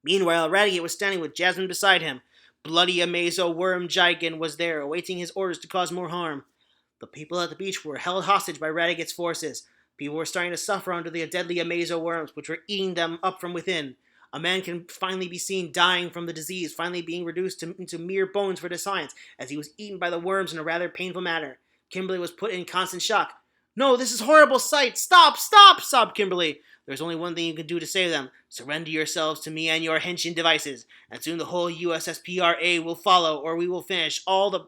Meanwhile, Radiguet was standing with Jasmine beside him. Bloody Amazo Worm Gigan was there, awaiting his orders to cause more harm. The people at the beach were held hostage by Radiguet's forces. People were starting to suffer under the deadly Amazo worms, which were eating them up from within. A man can finally be seen dying from the disease, finally being reduced into mere bones for the science, as he was eaten by the worms in a rather painful manner. Kimberly was put in constant shock. "No, this is a horrible sight! Stop! Stop!" sobbed Kimberly. "There's only one thing you can do to save them. Surrender yourselves to me and your henshin devices, and soon the whole USSPRA will follow, or we will finish all the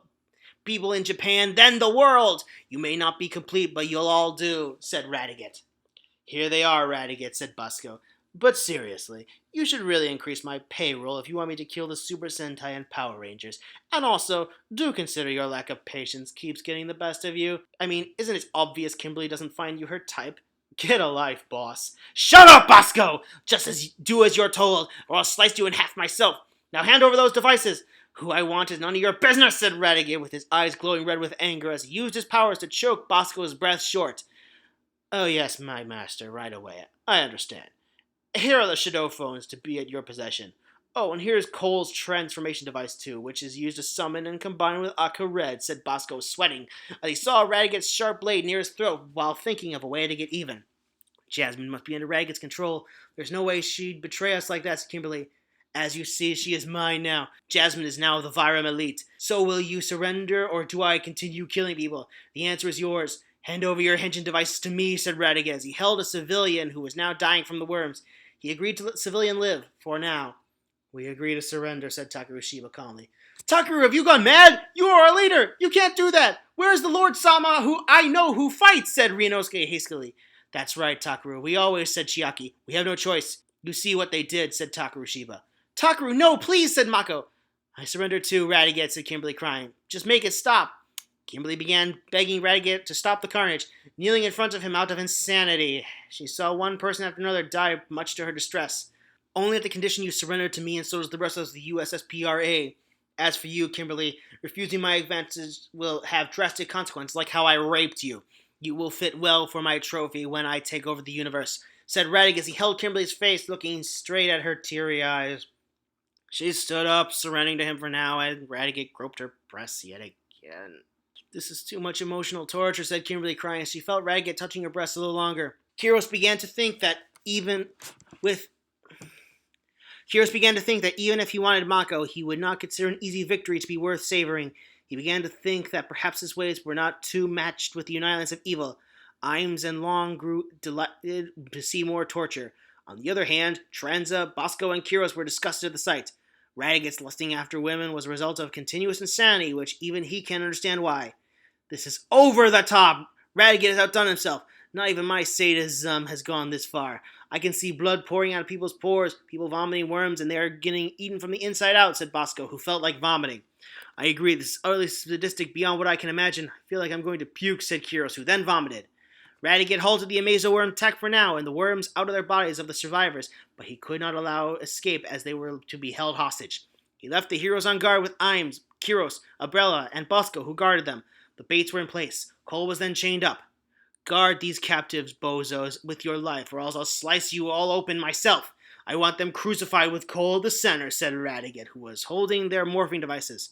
people in Japan, then the world! You may not be complete, but you'll all do," said Radiguet. "Here they are, Radiguet," said Bosco. "But seriously, you should really increase my payroll if you want me to kill the Super Sentai and Power Rangers. And also, do consider your lack of patience keeps getting the best of you. I mean, isn't it obvious Kimberly doesn't find you her type? Get a life, boss." "Shut up, Bosco! Just do as you're told, or I'll slice you in half myself. Now hand over those devices." "Who I want is none of your business," said Radiguet, with his eyes glowing red with anger as he used his powers to choke Bosco's breath short. "Oh yes, my master, right away. I understand. Here are the Shadow phones to be at your possession. Oh, and here's Cole's transformation device too, which is used to summon and combine with Aqua Red," said Bosco, sweating, as he saw Radiguet's sharp blade near his throat while thinking of a way to get even. "Jasmine must be under Radiguet's control. There's no way she'd betray us like that," said Kimberly. "As you see, she is mine now. Jasmine is now the Viram Elite. So will you surrender, or do I continue killing people? The answer is yours. Hand over your henshin devices to me," said Radiguet, as he held a civilian who was now dying from the worms. He agreed to let the civilian live, for now. "We agree to surrender," said Takaru Shiba calmly. "Takaru, have you gone mad? You are our leader! You can't do that! Where is the Lord Sama who I know who fights?" said Ryunosuke hastily. "That's right, Takaru. We always," said Chiaki. "We have no choice. You see what they did," said Takaru Shiba. "Takaru, no, please," said Mako. "I surrender too, Radiguet," said Kimberly, crying. "Just make it stop." Kimberly began begging Radiguet to stop the carnage, kneeling in front of him out of insanity. She saw one person after another die, much to her distress. "Only at the condition you surrender to me, and so does the rest of the USSPRA. As for you, Kimberly, refusing my advances will have drastic consequences, like how I raped you. You will fit well for my trophy when I take over the universe," said Radiguet as he held Kimberly's face, looking straight at her teary eyes. She stood up, surrendering to him for now, and Radiguet groped her breasts yet again. "This is too much emotional torture," said Kimberly, crying as she felt Radiguet touching her breasts a little longer. Kiros began to think that even if he wanted Mako, he would not consider an easy victory to be worth savoring. He began to think that perhaps his ways were not too matched with the annihilance of evil. Imes and Long grew delighted to see more torture. On the other hand, Tranza, Bosco, and Kiros were disgusted at the sight. Radiguet's lusting after women was a result of continuous insanity, which even he can't understand why. "This is over the top! Radiguet has outdone himself. Not even my sadism has gone this far. I can see blood pouring out of people's pores, people vomiting worms, and they are getting eaten from the inside out," said Bosco, who felt like vomiting. "I agree, this is utterly sadistic beyond what I can imagine. I feel like I'm going to puke," said Kiros, who then vomited. Radiguet halted the Amazo worm attack for now, and the worms out of their bodies of the survivors, but he could not allow escape as they were to be held hostage. He left the heroes on guard with Imes, Kiros, Abrella, and Bosco, who guarded them. The baits were in place. Cole was then chained up. "Guard these captives, bozos, with your life, or else I'll slice you all open myself. I want them crucified with Cole at the center," said Radiguet, who was holding their morphing devices.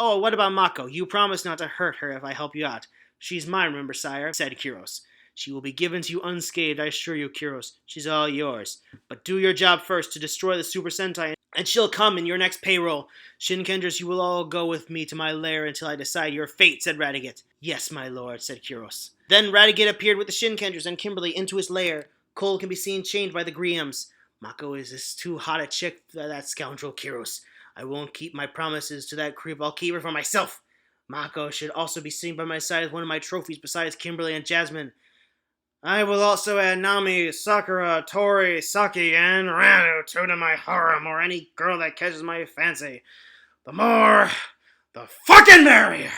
"Oh, what about Mako? You promised not to hurt her if I help you out." "She's mine, remember, sire," said Kiros. "She will be given to you unscathed, I assure you, Kiros. She's all yours. But do your job first to destroy the Super Sentai, and she'll come in your next payroll. Shinkengers, you will all go with me to my lair until I decide your fate," said Radiguet. "Yes, my lord," said Kiros. Then Radiguet appeared with the Shinkengers and Kimberly into his lair. Cole can be seen chained by the Griams. "Mako is too hot a chick for that scoundrel Kiros. I won't keep my promises to that creep. I'll keep her for myself. Mako should also be seen by my side as one of my trophies besides Kimberly and Jasmine. I will also add Nami, Sakura, Tori, Saki, and Ranu to my harem, or any girl that catches my fancy. The more, the fucking merrier,"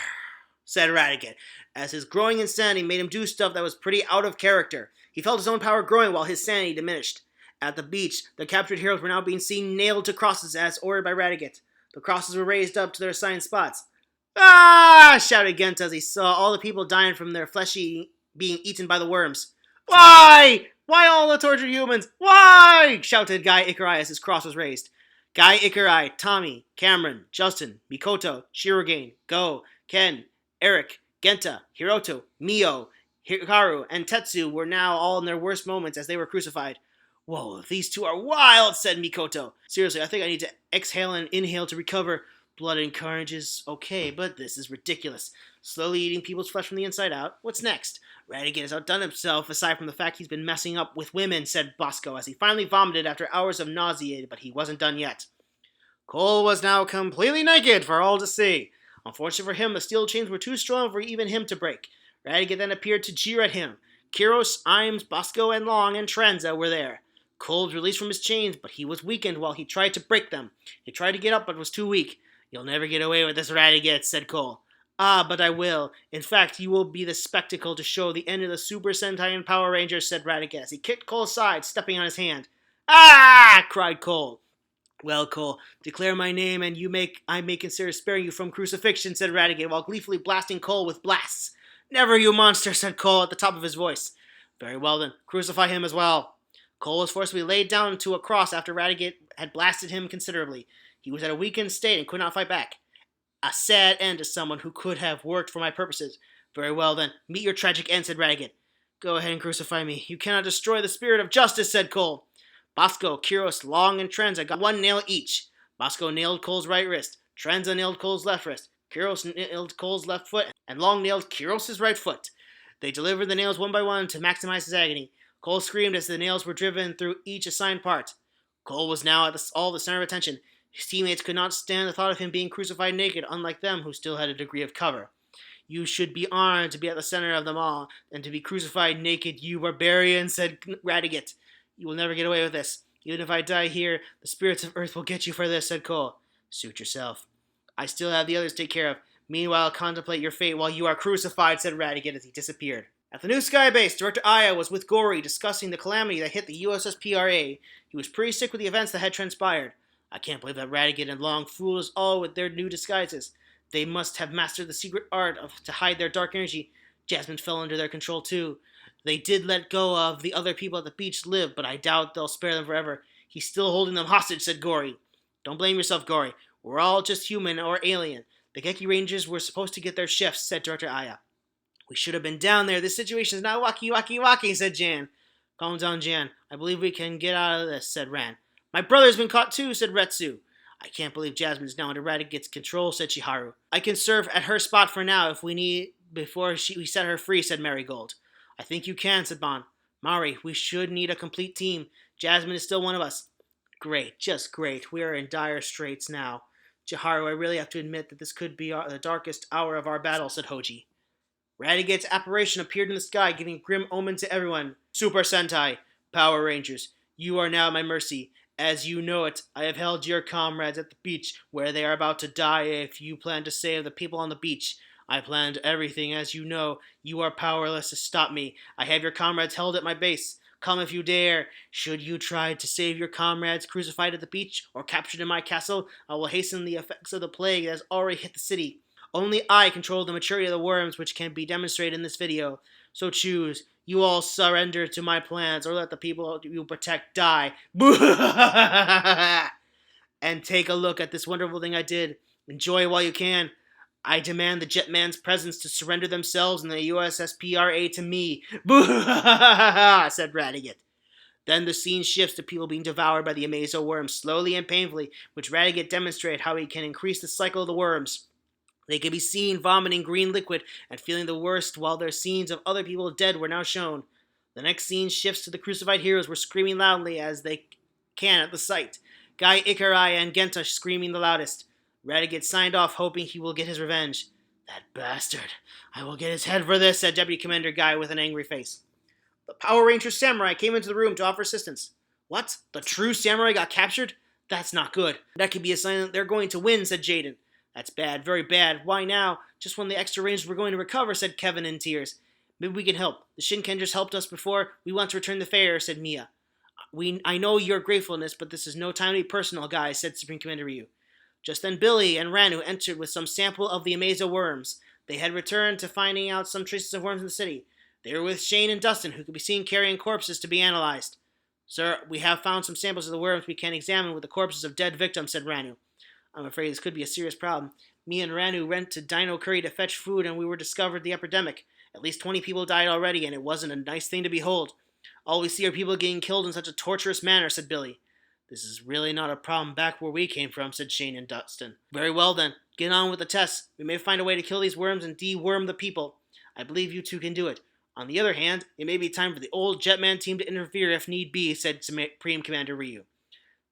said Radiguet, as his growing insanity made him do stuff that was pretty out of character. He felt his own power growing while his sanity diminished. At the beach, the captured heroes were now being seen nailed to crosses as ordered by Radiguet. The crosses were raised up to their assigned spots. "Ah!" shouted Genta as he saw all the people dying from their flesh being eaten by the worms. "Why? Why all the tortured humans? Why? Shouted Guy Ikarai as his cross was raised. Guy Ikarai, Tommy, Cameron, Justin, Mikoto, Shirogane, Go, Ken, Eric, Genta, Hiroto, Mio, Hikaru, and Tetsu were now all in their worst moments as they were crucified. Whoa, these two are wild, said Mikoto. Seriously, I think I need to exhale and inhale to recover. Blood and carnage is okay, but this is ridiculous. Slowly eating people's flesh from the inside out. What's next? Radiguet has outdone himself, aside from the fact he's been messing up with women, said Bosco, as he finally vomited after hours of nausea, but he wasn't done yet. Cole was now completely naked for all to see. Unfortunately for him, the steel chains were too strong for even him to break. Radiguet then appeared to jeer at him. Kiros, Imes, Bosco, and Long, and Trenza were there. Cole was released from his chains, but he was weakened while he tried to break them. He tried to get up, but was too weak. You'll never get away with this, Radiguet, said Cole. Ah, but I will. In fact, you will be the spectacle to show the end of the Super Sentai and Power Rangers, said Radiguet as he kicked Cole aside, stepping on his hand. Ah! Cried Cole. Well, Cole, declare my name and I may consider sparing you from crucifixion, said Radiguet while gleefully blasting Cole with blasts. Never, you monster, said Cole at the top of his voice. Very well then, crucify him as well. Cole was forced to be laid down to a cross after Radiguet had blasted him considerably. He was at a weakened state and could not fight back. A sad end to someone who could have worked for my purposes. Very well then, meet your tragic end, said Radiguet. Go ahead and crucify me. You cannot destroy the spirit of justice, said Cole. Bosco, Kiros, Long, and Trenza got one nail each. Bosco nailed Cole's right wrist. Trenza nailed Cole's left wrist. Kiros nailed Cole's left foot. And Long nailed Kiros' right foot. They delivered the nails one by one to maximize his agony. Cole screamed as the nails were driven through each assigned part. Cole was now at all the center of attention. His teammates could not stand the thought of him being crucified naked, unlike them who still had a degree of cover. You should be honored to be at the center of them all, and to be crucified naked, you barbarian, said Radiguet. You will never get away with this. Even if I die here, the spirits of Earth will get you for this, said Cole. Suit yourself. I still have the others to take care of. Meanwhile, contemplate your fate while you are crucified, said Radiguet as he disappeared. At the new sky base, Director Aya was with Gory discussing the calamity that hit the USS PRA. He was pretty sick with the events that had transpired. I can't believe that Radiguet and Long fooled us all with their new disguises. They must have mastered the secret art to hide their dark energy. Jasmine fell under their control too. They did let go of the other people at the beach live, but I doubt they'll spare them forever. He's still holding them hostage, said Gory. Don't blame yourself, Gory. We're all just human or alien. The Geki Rangers were supposed to get their shifts, said Director Aya. We should have been down there. This situation is not wacky, said Jan. Calm down, Jan. I believe we can get out of this, said Ran. My brother's been caught too, said Retsu. I can't believe Jasmine is now under Radiguet's control, said Chiharu. I can serve at her spot for now if we need before we set her free, said Marigold. I think you can, said Bon. Mari, we should need a complete team. Jasmine is still one of us. Great, just great. We are in dire straits now. Chiharu, I really have to admit that this could be the darkest hour of our battle, said Hoji. Radiguet's apparition appeared in the sky, giving grim omen to everyone. Super Sentai, Power Rangers, you are now at my mercy. As you know it, I have held your comrades at the beach where they are about to die. If you plan to save the people on the beach, I planned everything. As you know, you are powerless to stop me. I have your comrades held at my base. Come if you dare. Should you try to save your comrades crucified at the beach or captured in my castle, I will hasten the effects of the plague that has already hit the city. Only I control the maturity of the worms, which can be demonstrated in this video. So choose. You all surrender to my plans, or let the people you protect die. And take a look at this wonderful thing I did. Enjoy while you can. I demand the Jetman's presence to surrender themselves and the USSPRA to me. Said Radiguet. Then the scene shifts to people being devoured by the Amazo worms, slowly and painfully, which Radiguet demonstrated how he can increase the cycle of the worms. They could be seen vomiting green liquid and feeling the worst, while their scenes of other people dead were now shown. The next scene shifts to the crucified heroes were screaming loudly as they can at the sight. Guy Ikarai and Genta screaming the loudest. Radiguet signed off, hoping he will get his revenge. That bastard. I will get his head for this, said Deputy Commander Guy with an angry face. The Power Ranger Samurai came into the room to offer assistance. What? The true samurai got captured? That's not good. That could be a sign that they're going to win, said Jaden. That's bad, very bad. Why now? Just when the extra Rangers were going to recover, said Kevin in tears. Maybe we can help. The Shinkengers helped us before. We want to return the favor, said Mia. I know your gratefulness, but this is no time to be personal, guys, said Supreme Commander Ryu. Just then Billy and Ranu entered with some sample of the Amazo worms. They had returned to finding out some traces of worms in the city. They were with Shane and Dustin, who could be seen carrying corpses to be analyzed. Sir, we have found some samples of the worms we can examine with the corpses of dead victims, said Ranu. I'm afraid this could be a serious problem. Me and Ranu went to Dino Curry to fetch food and we were discovered the epidemic. At least 20 people died already and it wasn't a nice thing to behold. All we see are people getting killed in such a torturous manner, said Billy. This is really not a problem back where we came from, said Shane and Dustin. Very well then, get on with the tests. We may find a way to kill these worms and de-worm the people. I believe you two can do it. On the other hand, it may be time for the old Jetman team to interfere if need be, said Supreme Commander Ryu.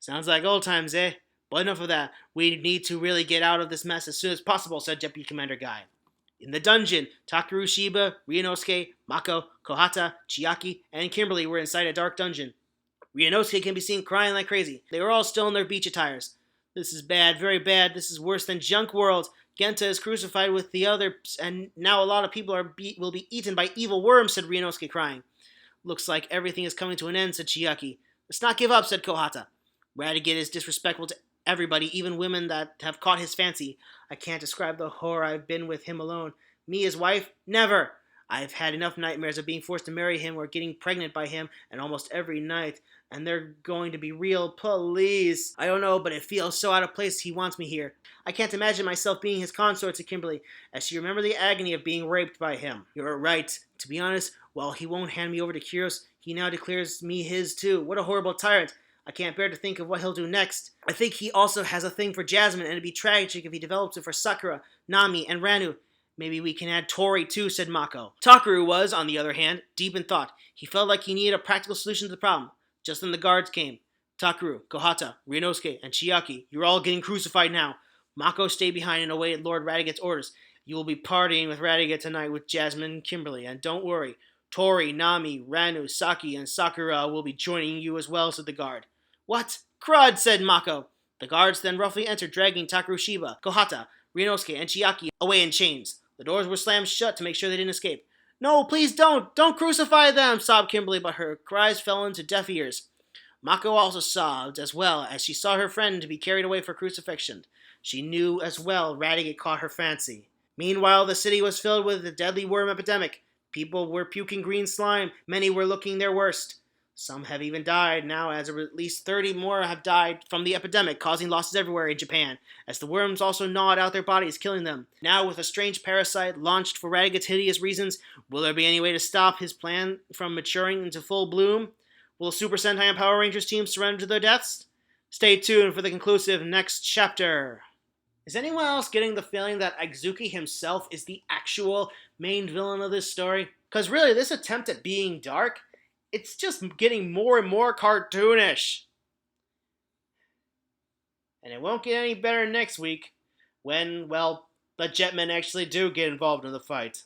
Sounds like old times, eh? But enough of that. We need to really get out of this mess as soon as possible, said Deputy Commander Guy. In the dungeon, Takeru Shiba, Ryunosuke, Mako, Kohata, Chiaki, and Kimberly were inside a dark dungeon. Ryunosuke can be seen crying like crazy. They were all still in their beach attires. This is bad, very bad. This is worse than Junk World. Genta is crucified with the others, and now a lot of people will be eaten by evil worms, said Ryunosuke, crying. Looks like everything is coming to an end, said Chiaki. Let's not give up, said Kohata. Radiguet is disrespectful to everybody, even women that have caught his fancy. I can't describe the horror I've been with him alone. Me, his wife? Never! I've had enough nightmares of being forced to marry him or getting pregnant by him, and almost every night. And they're going to be real. Please. I don't know, but it feels so out of place he wants me here. I can't imagine myself being his consort, to Kimberly, as she remembered the agony of being raped by him. You're right. To be honest, while he won't hand me over to Kyros, he now declares me his too. What a horrible tyrant. I can't bear to think of what he'll do next. I think he also has a thing for Jasmine, and it'd be tragic if he develops it for Sakura, Nami, and Ranu. Maybe we can add Tori too, said Mako. Takeru was, on the other hand, deep in thought. He felt like he needed a practical solution to the problem. Just then the guards came. Takeru, Kohata, Ryunosuke, and Chiaki, you're all getting crucified now. Mako stayed behind and awaited Lord Radiguet's orders. You will be partying with Radiguet tonight with Jasmine and Kimberly, and don't worry. Tori, Nami, Ranu, Saki, and Sakura will be joining you as well, said the guard. What? Crud, said Mako. The guards then roughly entered, dragging Takeru Shiba, Kohata, Ryunosuke, and Chiaki away in chains. The doors were slammed shut to make sure they didn't escape. No, please don't! Don't crucify them! Sobbed Kimberly, but her cries fell into deaf ears. Mako also sobbed as well as she saw her friend to be carried away for crucifixion. She knew as well Radiguet caught her fancy. Meanwhile, the city was filled with the deadly worm epidemic. People were puking green slime. Many were looking their worst. Some have even died now, as at least 30 more have died from the epidemic, causing losses everywhere in Japan, as the worms also gnawed out their bodies, killing them. Now, with a strange parasite launched for Radiguet's hideous reasons, will there be any way to stop his plan from maturing into full bloom? Will Super Sentai and Power Rangers teams surrender to their deaths? Stay tuned for the conclusive next chapter. Is anyone else getting the feeling that Agzuki himself is the actual main villain of this story? Because really, this attempt at being dark, it's just getting more and more cartoonish. And it won't get any better next week when, well, the Jetmen actually do get involved in the fight.